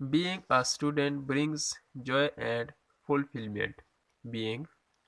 Being a student brings joy and fulfillment. Being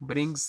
brings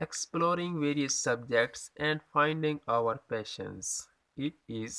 exploring various subjects and finding our passions. It is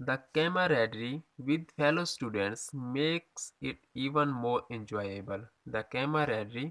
The camaraderie with fellow students makes it even more enjoyable. The camaraderie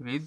with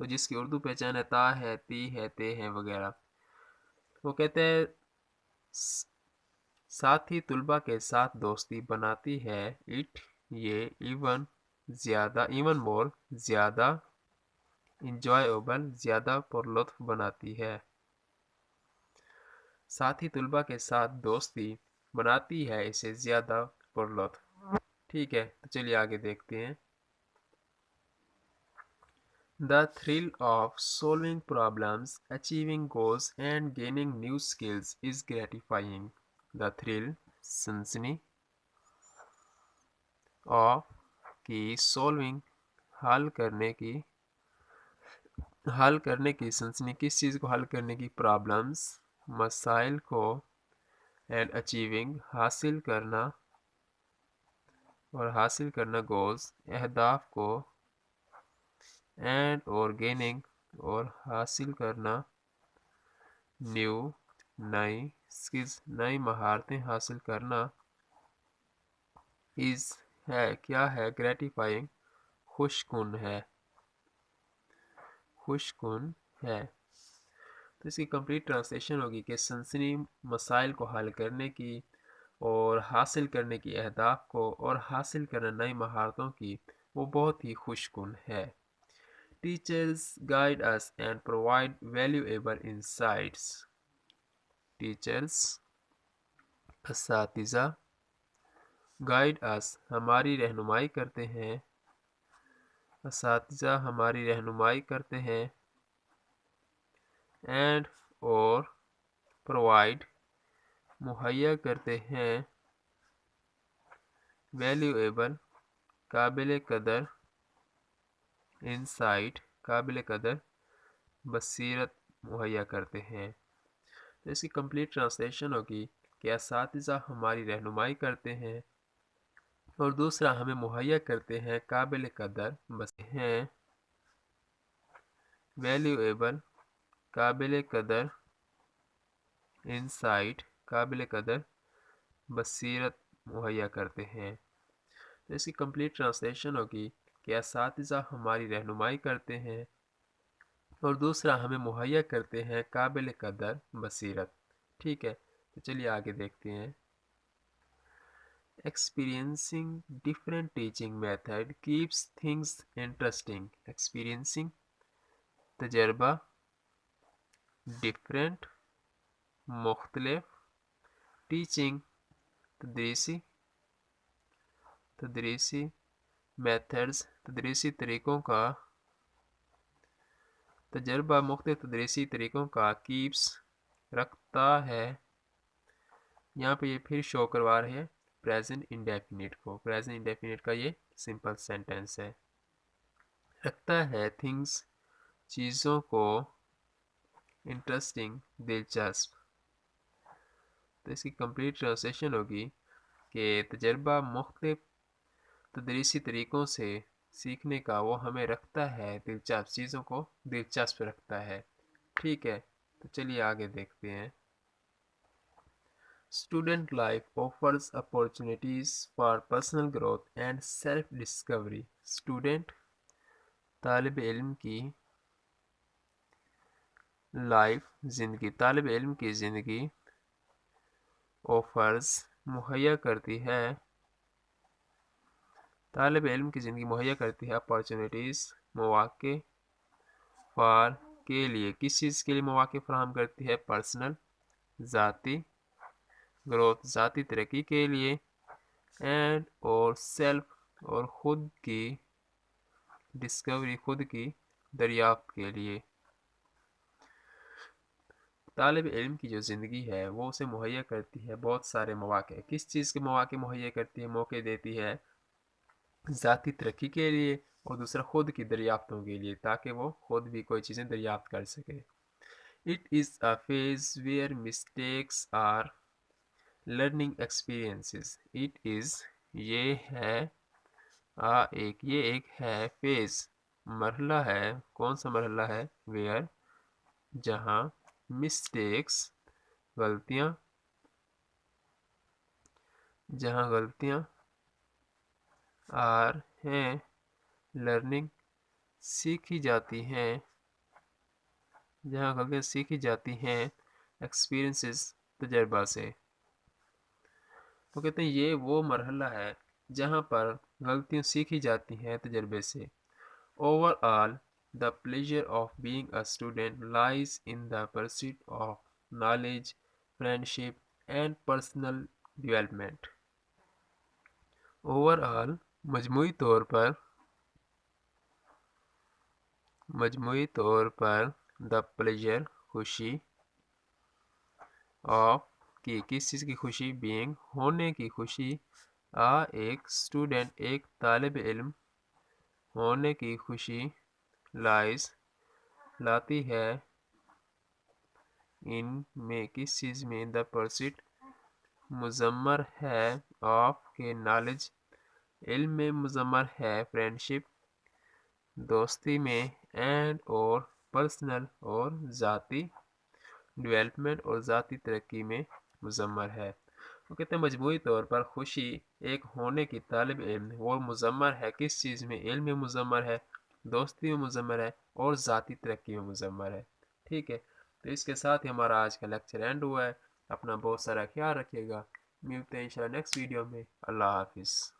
تو جس کی اردو پہچان ہے تا ہے، تی ہے، تے ہے وغیرہ. وہ کہتے ہیں ساتھی طلبہ کے ساتھ دوستی بناتی ہے. اٹ یہ ایون مور زیادہ انجوائیبل زیادہ پرلطف بناتی ہے. ساتھی طلبہ کے ساتھ دوستی بناتی ہے اسے زیادہ پرلطف. ٹھیک ہے، تو چلیے آگے دیکھتے ہیں. The thrill of solving problems, achieving goals and gaining new skills is gratifying. The thrill, سنسنی of کی solving حل کرنے کی سنسنی کس چیز کو حل کرنے کی problems مسائل کو and achieving حاصل کرنا goals اہداف کو and اور gaining اور حاصل کرنا new نئی skills نئی مہارتیں حاصل کرنا is ہے کیا ہے gratifying خوش کن ہے. تو اس کی کمپلیٹ ٹرانسلیشن ہوگی کہ سنسنی مسائل کو حل کرنے کی اور حاصل کرنے کی اہداف کو اور حاصل کرنا نئی مہارتوں کی وہ بہت ہی خوش کن ہے. Teachers guide us and provide valuable insights. Teachers اساتذہ guide us ہماری رہنمائی کرتے ہیں and اور provide مہیا کرتے ہیں valuable قابل قدر insight قابل قدر بصیرت مہیا کرتے ہیں. تو اس کی کمپلیٹ ٹرانسلیشن ہوگی کہ اساتذہ ہماری رہنمائی کرتے ہیں اور دوسرا ہمیں مہیا کرتے ہیں قابل قدر ہیں valuable قابل قدر insight قابل قدر بصیرت مہیا کرتے ہیں. تو اس کی کمپلیٹ ٹرانسلیشن ہوگی کہ اساتذہ ہماری رہنمائی کرتے ہیں اور دوسرا ہمیں مہیا کرتے ہیں قابل قدر بصیرت. ٹھیک ہے، تو چلیے آگے دیکھتے ہیں. Experiencing different teaching method keeps things interesting. Experiencing تجربہ different مختلف teaching تدریسی methods تدریسی طریقوں کا تجربہ مختلف تدریسی طریقوں کا keeps رکھتا ہے. یہاں پہ یہ پھر شو کروا رہے ہیں پریزنٹ انڈیفینٹ کو. پریزنٹ انڈیفینٹ کا یہ سمپل سینٹینس ہے. رکھتا ہے تھنگس چیزوں کو انٹرسٹنگ دلچسپ. تو اس کی کمپلیٹ ٹرانسلیشن ہوگی کہ تجربہ مختلف تدریسی طریقوں سے سیکھنے کا وہ ہمیں رکھتا ہے دلچسپ چیزوں کو دلچسپ رکھتا ہے. ٹھیک ہے، تو چلیے آگے دیکھتے ہیں. Student life offers opportunities for personal growth and self-discovery. Student طالب علم کی لائف زندگی طالب علم کی زندگی offers مہیا کرتی ہے طالب علم کی زندگی مہیا کرتی ہے opportunities مواقع for کے لیے کس چیز کے لیے مواقع فراہم کرتی ہے پرسنل ذاتی گروتھ ذاتی ترقی کے لیے اینڈ اور سیلف اور خود کی ڈسکوری خود کی دریافت کے لیے. طالب علم کی جو زندگی ہے وہ اسے مہیا کرتی ہے بہت سارے مواقع. کس چیز کے مواقع مہیا کرتی ہے موقع دیتی ہے ذاتی ترقی کے لیے اور دوسرا خود کی دریافتوں کے لیے تاکہ وہ خود بھی کوئی چیزیں دریافت کر سکے. It is a phase where mistakes are learning experiences. It is یہ ہے ایک ہے phase مرحلہ ہے. کون سا مرحلہ ہے where جہاں mistakes غلطیاں are ہیں learning سیکھی جاتی ہیں جہاں غلطیاں سیکھی جاتی ہیں ایکسپیرینسز، تجربہ سے۔ وہ کہتے ہیں یہ وہ مرحلہ ہے جہاں پر غلطیاں سیکھی جاتی ہیں تجربے سے۔ Over all the pleasure of being a student lies in the pursuit of knowledge, friendship, and personal development. Over all مجموعی طور پر the pleasure خوشی of کی کس چیز کی خوشی، being ہونے کی خوشی، ایک اسٹوڈنٹ ایک طالب علم ہونے کی خوشی، لائز لاتی ہے، ان میں کس چیز میں، دا پرسٹ مضمر ہے، آف کے نالج علم میں مضمر ہے، فرینڈشپ دوستی میں، اینڈ اور پرسنل اور ذاتی ڈیولپمنٹ اور ذاتی ترقی میں مضمر ہے۔ وہ کہتے ہیں مجموعی طور پر خوشی ایک ہونے کی طالب علم وہ مضمر ہے کس چیز میں، علم میں مضمر ہے، دوستی میں مضمر ہے، اور ذاتی ترقی میں مضمر ہے۔ ٹھیک ہے، تو اس کے ساتھ ہی ہمارا آج کا لیکچر اینڈ ہوا ہے۔ اپنا بہت سارا خیال رکھیے گا، ملتے ہیں انشاءاللہ نیکسٹ ویڈیو میں۔ اللہ حافظ۔